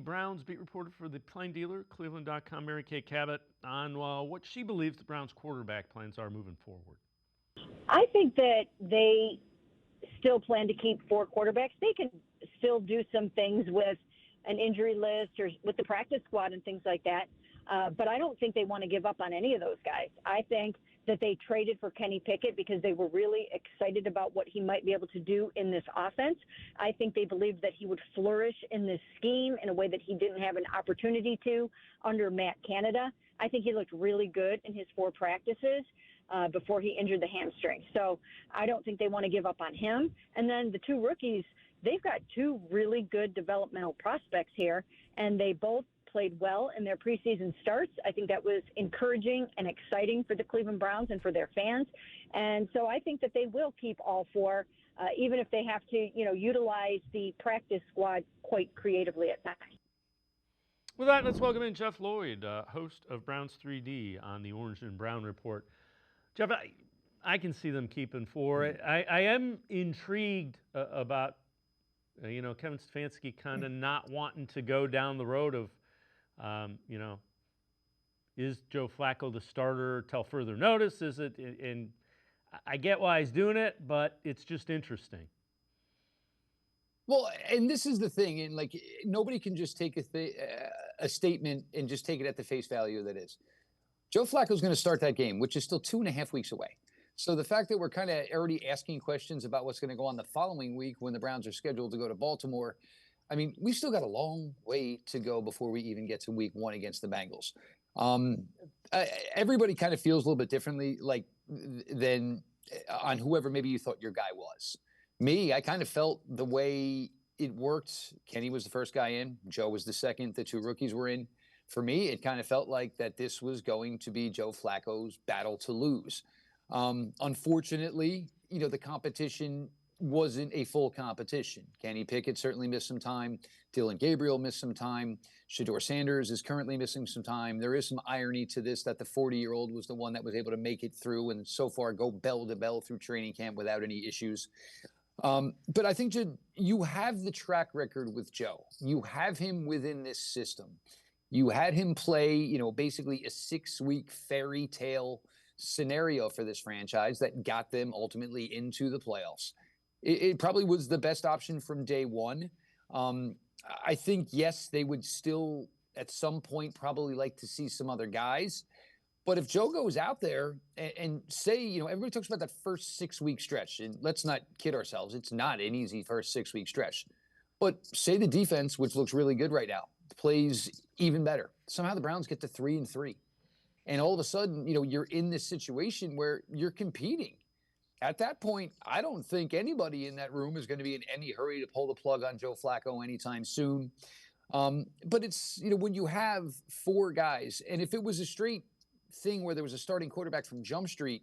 Browns beat reporter for the Plain Dealer, cleveland.com, Mary Kay Cabot, on what she believes the Browns' quarterback plans are moving forward. I think that they still plan to keep 4 quarterbacks. They can still do some things with an injury list or with the practice squad and things like that. But I don't think they want to give up on any of those guys. I think that they traded for Kenny Pickett because they were really excited about what he might be able to do in this offense. I think they believed that he would flourish in this scheme in a way that he didn't have an opportunity to under Matt Canada. I think he looked really good in his 4 practices before he injured the hamstring. So I don't think they want to give up on him. And then the 2 rookies, they've got 2 really good developmental prospects here, and they both played well in their preseason starts. I think that was encouraging and exciting for the Cleveland Browns and for their fans. And so I think that they will keep all 4, even if they have to, utilize the practice squad quite creatively at times. With that, let's welcome in Jeff Lloyd, host of Browns 3D on the Orange and Brown Report. Jeff, I can see them keeping 4. I am intrigued about, Kevin Stefanski kind of not wanting to go down the road of, is Joe Flacco the starter till further notice? Is it? And I get why he's doing it, but it's just interesting. Well, and this is the thing, and nobody can just take a statement and just take it at the face value that is. Joe Flacco's going to start that game, which is still 2.5 weeks away. So the fact that we're kind of already asking questions about what's going to go on the following week when the Browns are scheduled to go to Baltimore, I mean, we've still got a long way to go before we even get to week 1 against the Bengals. Everybody kind of feels a little bit differently than on whoever maybe you thought your guy was. Me, I kind of felt the way it worked. Kenny was the first guy in. Joe was the second. The 2 rookies were in. For me, it kind of felt like that this was going to be Joe Flacco's battle to lose. Unfortunately, the competition wasn't a full competition. Kenny Pickett certainly missed some time. Dylan Gabriel missed some time. Shedeur Sanders is currently missing some time. There is some irony to this that the 40-year-old was the one that was able to make it through and so far go bell to bell through training camp without any issues. But I think you have the track record with Joe. You have him within this system. You had him play, basically a 6-week fairy tale scenario for this franchise that got them ultimately into the playoffs. It probably was the best option from day one. I think, yes, they would still at some point probably like to see some other guys. But if Joe goes out there and say, everybody talks about that first 6-week stretch, and let's not kid ourselves, it's not an easy first 6-week stretch. But say the defense, which looks really good right now, plays even better. Somehow the Browns get to 3-3. And all of a sudden, you're in this situation where you're competing. At that point, I don't think anybody in that room is going to be in any hurry to pull the plug on Joe Flacco anytime soon. But it's, when you have 4 guys, and if it was a straight thing where there was a starting quarterback from Jump Street,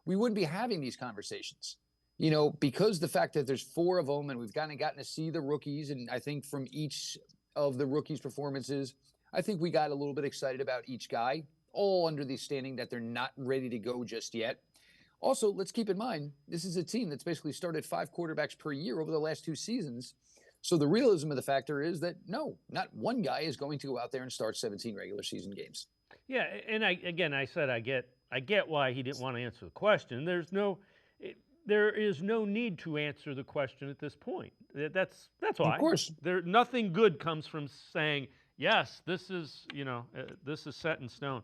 we wouldn't be having these conversations. Because the fact that there's 4 of them and we've kind of gotten to see the rookies, and I think from each of the rookies' performances, I think we got a little bit excited about each guy, all under the standing that they're not ready to go just yet. Also, let's keep in mind, this is a team that's basically started 5 quarterbacks per year over the last 2 seasons. So the realism of the factor is that, no, not one guy is going to go out there and start 17 regular season games. Yeah, and I said I get why he didn't want to answer the question. There is no need to answer the question at this point. That's why. Of course. Nothing good comes from saying, yes, this is set in stone.